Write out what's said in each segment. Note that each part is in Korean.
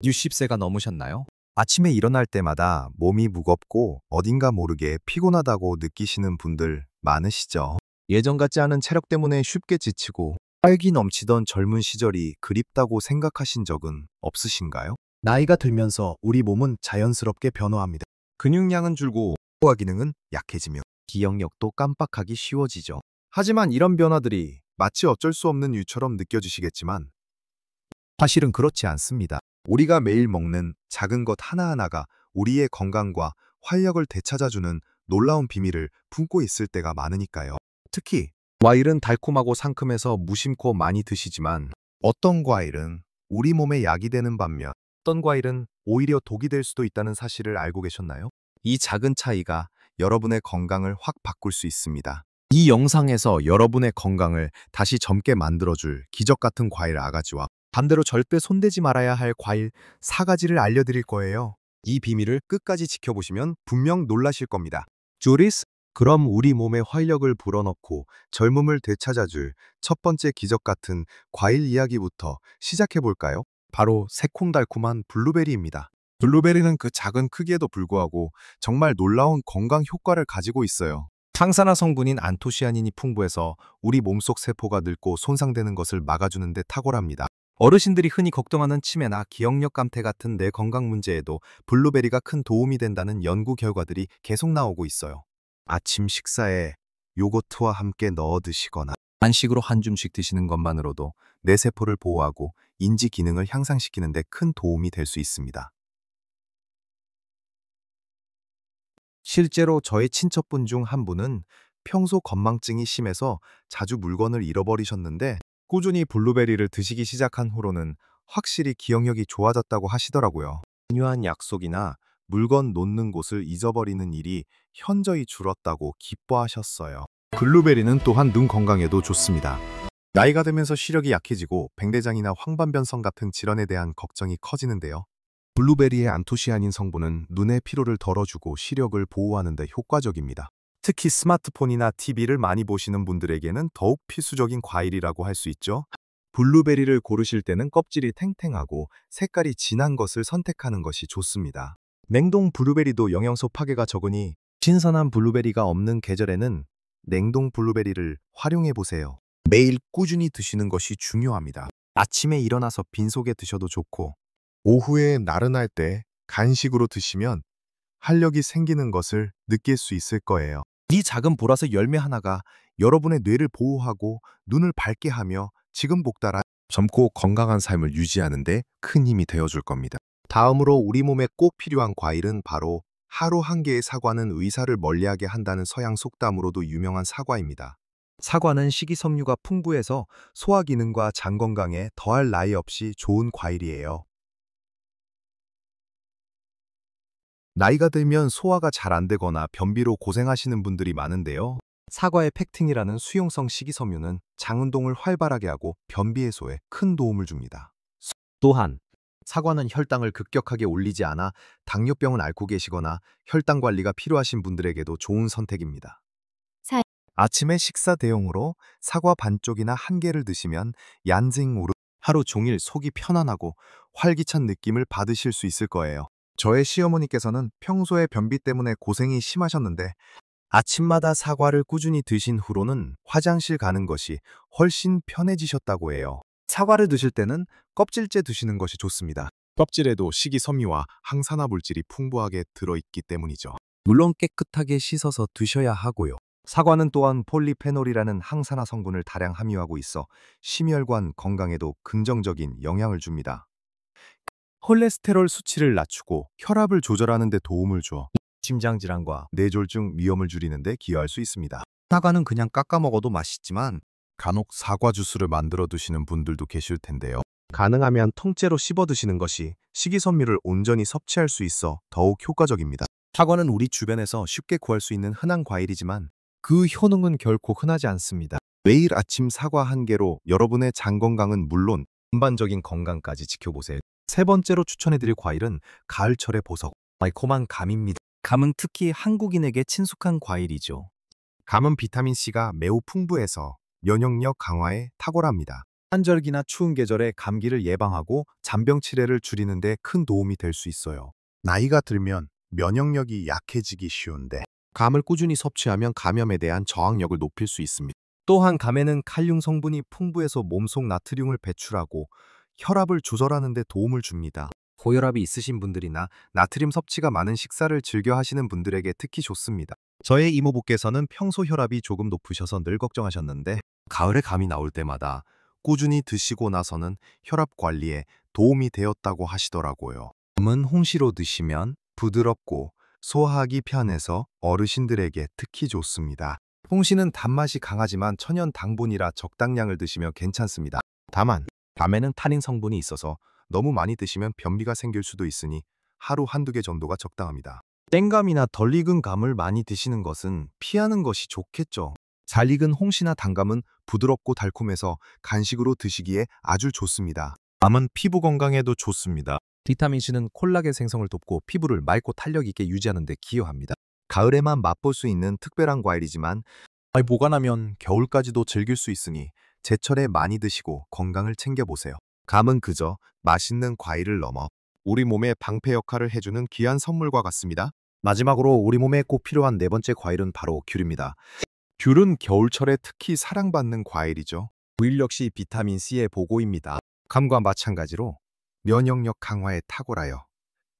60세가 넘으셨나요? 아침에 일어날 때마다 몸이 무겁고 어딘가 모르게 피곤하다고 느끼시는 분들 많으시죠? 예전 같지 않은 체력 때문에 쉽게 지치고 활기 넘치던 젊은 시절이 그립다고 생각하신 적은 없으신가요? 나이가 들면서 우리 몸은 자연스럽게 변화합니다. 근육량은 줄고 소화 기능은 약해지며 기억력도 깜빡하기 쉬워지죠. 하지만 이런 변화들이 마치 어쩔 수 없는 일처럼 느껴지시겠지만 사실은 그렇지 않습니다. 우리가 매일 먹는 작은 것 하나하나가 우리의 건강과 활력을 되찾아주는 놀라운 비밀을 품고 있을 때가 많으니까요. 특히 과일은 달콤하고 상큼해서 무심코 많이 드시지만 어떤 과일은 우리 몸에 약이 되는 반면 어떤 과일은 오히려 독이 될 수도 있다는 사실을 알고 계셨나요? 이 작은 차이가 여러분의 건강을 확 바꿀 수 있습니다. 이 영상에서 여러분의 건강을 다시 젊게 만들어줄 기적 같은 과일 아가지와 반대로 절대 손대지 말아야 할 과일 4가지를 알려드릴 거예요. 이 비밀을 끝까지 지켜보시면 분명 놀라실 겁니다. 주리스, 그럼 우리 몸에 활력을 불어넣고 젊음을 되찾아줄 첫 번째 기적 같은 과일 이야기부터 시작해볼까요? 바로 새콤달콤한 블루베리입니다. 블루베리는 그 작은 크기에도 불구하고 정말 놀라운 건강 효과를 가지고 있어요. 항산화 성분인 안토시아닌이 풍부해서 우리 몸속 세포가 늙고 손상되는 것을 막아주는 데 탁월합니다. 어르신들이 흔히 걱정하는 치매나 기억력 감퇴 같은 뇌 건강 문제에도 블루베리가 큰 도움이 된다는 연구 결과들이 계속 나오고 있어요. 아침 식사에 요거트와 함께 넣어 드시거나 간식으로 한 줌씩 드시는 것만으로도 뇌 세포를 보호하고 인지 기능을 향상시키는 데 큰 도움이 될 수 있습니다. 실제로 저의 친척분 중 한 분은 평소 건망증이 심해서 자주 물건을 잃어버리셨는데 꾸준히 블루베리를 드시기 시작한 후로는 확실히 기억력이 좋아졌다고 하시더라고요. 중요한 약속이나 물건 놓는 곳을 잊어버리는 일이 현저히 줄었다고 기뻐하셨어요. 블루베리는 또한 눈 건강에도 좋습니다. 나이가 들면서 시력이 약해지고 백내장이나 황반변성 같은 질환에 대한 걱정이 커지는데요. 블루베리의 안토시아닌 성분은 눈의 피로를 덜어주고 시력을 보호하는 데 효과적입니다. 특히 스마트폰이나 TV를 많이 보시는 분들에게는 더욱 필수적인 과일이라고 할 수 있죠. 블루베리를 고르실 때는 껍질이 탱탱하고 색깔이 진한 것을 선택하는 것이 좋습니다. 냉동 블루베리도 영양소 파괴가 적으니 신선한 블루베리가 없는 계절에는 냉동 블루베리를 활용해 보세요. 매일 꾸준히 드시는 것이 중요합니다. 아침에 일어나서 빈속에 드셔도 좋고 오후에 나른할 때 간식으로 드시면 활력이 생기는 것을 느낄 수 있을 거예요. 이 작은 보라색 열매 하나가 여러분의 뇌를 보호하고 눈을 밝게 하며 지금 복달한 젊고 건강한 삶을 유지하는 데 큰 힘이 되어줄 겁니다. 다음으로 우리 몸에 꼭 필요한 과일은 바로 하루 한 개의 사과는 의사를 멀리하게 한다는 서양 속담으로도 유명한 사과입니다. 사과는 식이섬유가 풍부해서 소화 기능과 장 건강에 더할 나위 없이 좋은 과일이에요. 나이가 들면 소화가 잘 안 되거나 변비로 고생하시는 분들이 많은데요. 사과의 펙틴이라는 수용성 식이섬유는 장 운동을 활발하게 하고 변비 해소에 큰 도움을 줍니다. 또한 사과는 혈당을 급격하게 올리지 않아 당뇨병을 앓고 계시거나 혈당 관리가 필요하신 분들에게도 좋은 선택입니다. 아침에 식사 대용으로 사과 반쪽이나 한 개를 드시면 얀징우르 하루 종일 속이 편안하고 활기찬 느낌을 받으실 수 있을 거예요. 저의 시어머니께서는 평소에 변비 때문에 고생이 심하셨는데 아침마다 사과를 꾸준히 드신 후로는 화장실 가는 것이 훨씬 편해지셨다고 해요. 사과를 드실 때는 껍질째 드시는 것이 좋습니다. 껍질에도 식이섬유와 항산화 물질이 풍부하게 들어있기 때문이죠. 물론 깨끗하게 씻어서 드셔야 하고요. 사과는 또한 폴리페놀이라는 항산화 성분을 다량 함유하고 있어 심혈관 건강에도 긍정적인 영향을 줍니다. 콜레스테롤 수치를 낮추고 혈압을 조절하는 데 도움을 줘 심장 질환과 뇌졸중 위험을 줄이는 데 기여할 수 있습니다. 사과는 그냥 깎아 먹어도 맛있지만 간혹 사과 주스를 만들어 드시는 분들도 계실 텐데요. 가능하면 통째로 씹어 드시는 것이 식이섬유를 온전히 섭취할 수 있어 더욱 효과적입니다. 사과는 우리 주변에서 쉽게 구할 수 있는 흔한 과일이지만 그 효능은 결코 흔하지 않습니다. 매일 아침 사과 한 개로 여러분의 장 건강은 물론 전반적인 건강까지 지켜보세요. 세 번째로 추천해드릴 과일은 가을철의 보석, 달콤한 감입니다. 감은 특히 한국인에게 친숙한 과일이죠. 감은 비타민C가 매우 풍부해서 면역력 강화에 탁월합니다. 환절기나 추운 계절에 감기를 예방하고 잔병 치레를 줄이는 데 큰 도움이 될 수 있어요. 나이가 들면 면역력이 약해지기 쉬운데 감을 꾸준히 섭취하면 감염에 대한 저항력을 높일 수 있습니다. 또한 감에는 칼륨 성분이 풍부해서 몸속 나트륨을 배출하고 혈압을 조절하는 데 도움을 줍니다. 고혈압이 있으신 분들이나 나트륨 섭취가 많은 식사를 즐겨 하시는 분들에게 특히 좋습니다. 저의 이모부께서는 평소 혈압이 조금 높으셔서 늘 걱정하셨는데 가을에 감이 나올 때마다 꾸준히 드시고 나서는 혈압 관리에 도움이 되었다고 하시더라고요. 감은 홍시로 드시면 부드럽고 소화하기 편해서 어르신들에게 특히 좋습니다. 홍시는 단맛이 강하지만 천연 당분이라 적당량을 드시면 괜찮습니다. 다만 감에는 타닌 성분이 있어서 너무 많이 드시면 변비가 생길 수도 있으니 하루 한두 개 정도가 적당합니다. 땡감이나 덜 익은 감을 많이 드시는 것은 피하는 것이 좋겠죠. 잘 익은 홍시나 단감은 부드럽고 달콤해서 간식으로 드시기에 아주 좋습니다. 감은 피부 건강에도 좋습니다. 비타민C는 콜라겐 생성을 돕고 피부를 맑고 탄력 있게 유지하는 데 기여합니다. 가을에만 맛볼 수 있는 특별한 과일이지만 보관하면 겨울까지도 즐길 수 있으니 제철에 많이 드시고 건강을 챙겨보세요. 감은 그저 맛있는 과일을 넘어 우리 몸의 방패 역할을 해주는 귀한 선물과 같습니다. 마지막으로 우리 몸에 꼭 필요한 네 번째 과일은 바로 귤입니다. 귤은 겨울철에 특히 사랑받는 과일이죠. 귤 역시 비타민C의 보고입니다. 감과 마찬가지로 면역력 강화에 탁월하여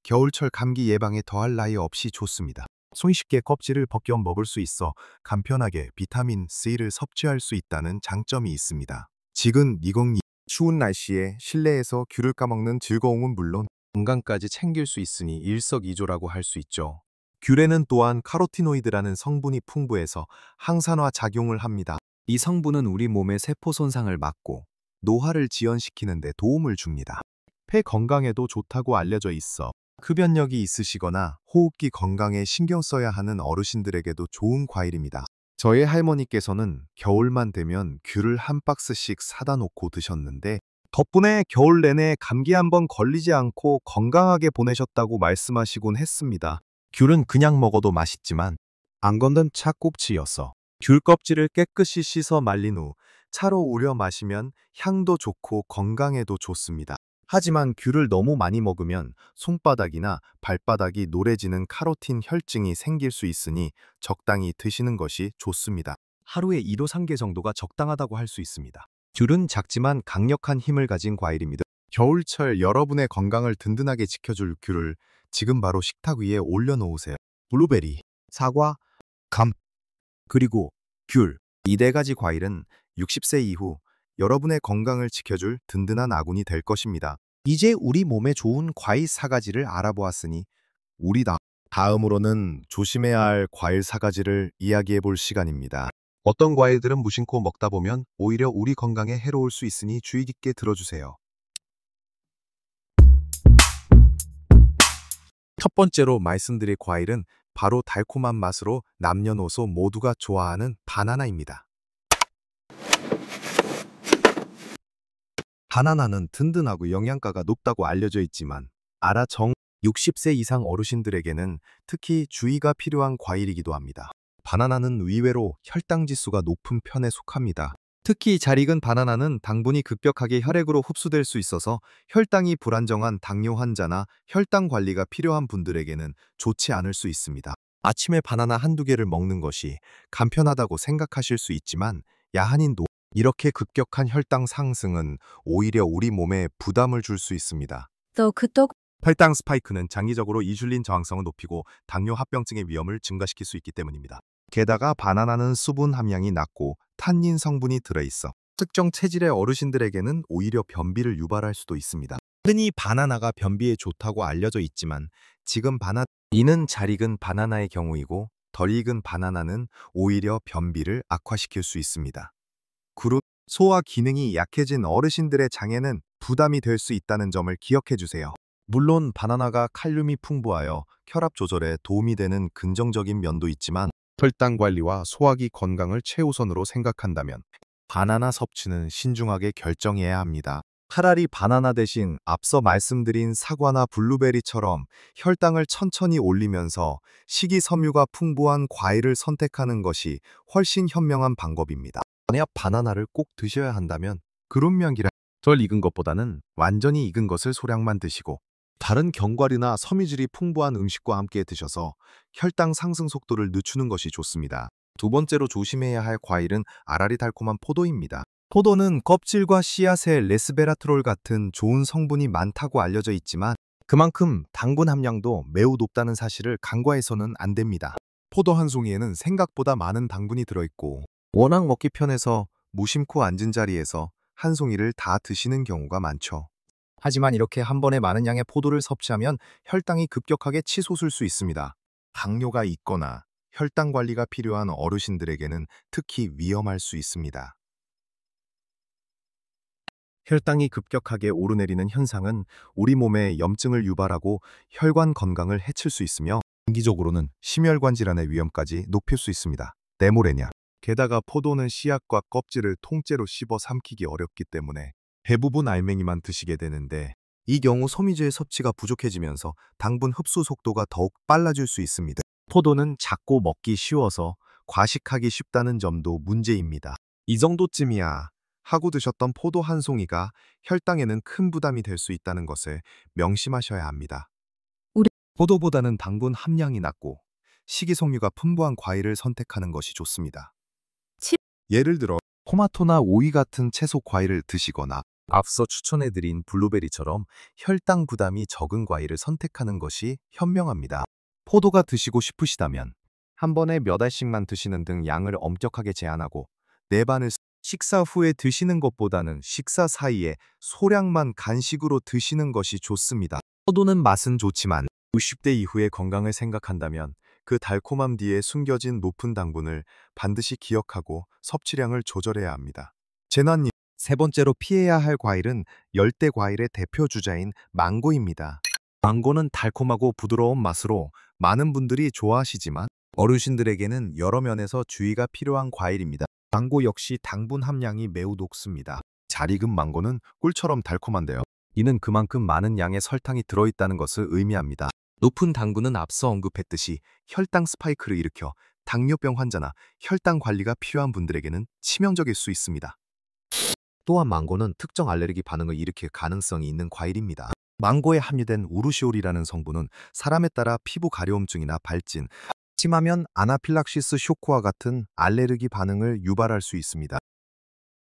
겨울철 감기 예방에 더할 나위 없이 좋습니다. 손쉽게 껍질을 벗겨 먹을 수 있어 간편하게 비타민C를 섭취할 수 있다는 장점이 있습니다. 지금 2022 추운 날씨에 실내에서 귤을 까먹는 즐거움은 물론 건강까지 챙길 수 있으니 일석이조라고 할 수 있죠. 귤에는 또한 카로티노이드라는 성분이 풍부해서 항산화 작용을 합니다. 이 성분은 우리 몸의 세포 손상을 막고 노화를 지연시키는 데 도움을 줍니다. 폐 건강에도 좋다고 알려져 있어 흡연력이 있으시거나 호흡기 건강에 신경 써야 하는 어르신들에게도 좋은 과일입니다. 저의 할머니께서는 겨울만 되면 귤을 한 박스씩 사다 놓고 드셨는데 덕분에 겨울 내내 감기 한번 걸리지 않고 건강하게 보내셨다고 말씀하시곤 했습니다. 귤은 그냥 먹어도 맛있지만 안 건든 차꼽치여서 귤 껍질을 깨끗이 씻어 말린 후 차로 우려 마시면 향도 좋고 건강에도 좋습니다. 하지만 귤을 너무 많이 먹으면 손바닥이나 발바닥이 노래지는 카로틴 혈증이 생길 수 있으니 적당히 드시는 것이 좋습니다. 하루에 2도 3개 정도가 적당하다고 할 수 있습니다. 귤은 작지만 강력한 힘을 가진 과일입니다. 겨울철 여러분의 건강을 든든하게 지켜줄 귤을 지금 바로 식탁 위에 올려놓으세요. 블루베리, 사과, 감, 그리고 귤. 이 네 가지 과일은 60세 이후 여러분의 건강을 지켜줄 든든한 아군이 될 것입니다. 이제 우리 몸에 좋은 과일 4가지를 알아보았으니 다음으로는 조심해야 할 과일 4가지를 이야기해 볼 시간입니다. 어떤 과일들은 무심코 먹다 보면 오히려 우리 건강에 해로울 수 있으니 주의 깊게 들어주세요. 첫 번째로 말씀드릴 과일은 바로 달콤한 맛으로 남녀노소 모두가 좋아하는 바나나입니다. 바나나는 든든하고 영양가가 높다고 알려져 있지만 60세 이상 어르신들에게는 특히 주의가 필요한 과일이기도 합니다. 바나나는 의외로 혈당 지수가 높은 편에 속합니다. 특히 잘 익은 바나나는 당분이 급격하게 혈액으로 흡수될 수 있어서 혈당이 불안정한 당뇨 환자나 혈당 관리가 필요한 분들에게는 좋지 않을 수 있습니다. 아침에 바나나 한두 개를 먹는 것이 간편하다고 생각하실 수 있지만 야한인 이렇게 급격한 혈당 상승은 오히려 우리 몸에 부담을 줄 수 있습니다. 혈당 스파이크는 장기적으로 인슐린 저항성을 높이고 당뇨 합병증의 위험을 증가시킬 수 있기 때문입니다. 게다가 바나나는 수분 함량이 낮고 탄닌 성분이 들어있어 특정 체질의 어르신들에게는 오히려 변비를 유발할 수도 있습니다. 흔히 바나나가 변비에 좋다고 알려져 있지만 지금 이는 잘 익은 바나나의 경우이고 덜 익은 바나나는 오히려 변비를 악화시킬 수 있습니다. 소화 기능이 약해진 어르신들의 장에는 부담이 될 수 있다는 점을 기억해 주세요. 물론 바나나가 칼륨이 풍부하여 혈압 조절에 도움이 되는 긍정적인 면도 있지만 혈당 관리와 소화기 건강을 최우선으로 생각한다면 바나나 섭취는 신중하게 결정해야 합니다. 차라리 바나나 대신 앞서 말씀드린 사과나 블루베리처럼 혈당을 천천히 올리면서 식이섬유가 풍부한 과일을 선택하는 것이 훨씬 현명한 방법입니다. 만약 바나나를 꼭 드셔야 한다면 그룹명이라 덜 익은 것보다는 완전히 익은 것을 소량만 드시고 다른 견과류나 섬유질이 풍부한 음식과 함께 드셔서 혈당 상승 속도를 늦추는 것이 좋습니다. 두 번째로 조심해야 할 과일은 아라리 달콤한 포도입니다. 포도는 껍질과 씨앗에 레스베라트롤 같은 좋은 성분이 많다고 알려져 있지만 그만큼 당분 함량도 매우 높다는 사실을 간과해서는 안 됩니다. 포도 한 송이에는 생각보다 많은 당분이 들어있고 워낙 먹기 편해서 무심코 앉은 자리에서 한 송이를 다 드시는 경우가 많죠. 하지만 이렇게 한 번에 많은 양의 포도를 섭취하면 혈당이 급격하게 치솟을 수 있습니다. 당뇨가 있거나 혈당 관리가 필요한 어르신들에게는 특히 위험할 수 있습니다. 혈당이 급격하게 오르내리는 현상은 우리 몸에 염증을 유발하고 혈관 건강을 해칠 수 있으며 장기적으로는 심혈관 질환의 위험까지 높일 수 있습니다. 네모레냐. 게다가 포도는 씨앗과 껍질을 통째로 씹어 삼키기 어렵기 때문에 대부분 알맹이만 드시게 되는데 이 경우 섬유질 섭취가 부족해지면서 당분 흡수 속도가 더욱 빨라질 수 있습니다. 포도는 작고 먹기 쉬워서 과식하기 쉽다는 점도 문제입니다. 이 정도쯤이야 하고 드셨던 포도 한 송이가 혈당에는 큰 부담이 될 수 있다는 것을 명심하셔야 합니다. 포도보다는 당분 함량이 낮고 식이섬유가 풍부한 과일을 선택하는 것이 좋습니다. 예를 들어 토마토나 오이 같은 채소 과일을 드시거나 앞서 추천해드린 블루베리처럼 혈당 부담이 적은 과일을 선택하는 것이 현명합니다. 포도가 드시고 싶으시다면 한 번에 몇 알씩만 드시는 등 양을 엄격하게 제한하고 네 반을 식사 후에 드시는 것보다는 식사 사이에 소량만 간식으로 드시는 것이 좋습니다. 포도는 맛은 좋지만 60대 이후의 건강을 생각한다면 그 달콤함 뒤에 숨겨진 높은 당분을 반드시 기억하고 섭취량을 조절해야 합니다. 재난님, 세 번째로 피해야 할 과일은 열대 과일의 대표 주자인 망고입니다. 망고는 달콤하고 부드러운 맛으로 많은 분들이 좋아하시지만 어르신들에게는 여러 면에서 주의가 필요한 과일입니다. 망고 역시 당분 함량이 매우 높습니다. 잘 익은 망고는 꿀처럼 달콤한데요. 이는 그만큼 많은 양의 설탕이 들어있다는 것을 의미합니다. 높은 당분은 앞서 언급했듯이 혈당 스파이크를 일으켜 당뇨병 환자나 혈당 관리가 필요한 분들에게는 치명적일 수 있습니다. 또한 망고는 특정 알레르기 반응을 일으킬 가능성이 있는 과일입니다. 망고에 함유된 우르시올이라는 성분은 사람에 따라 피부 가려움증이나 발진, 심하면 아나필락시스 쇼크와 같은 알레르기 반응을 유발할 수 있습니다.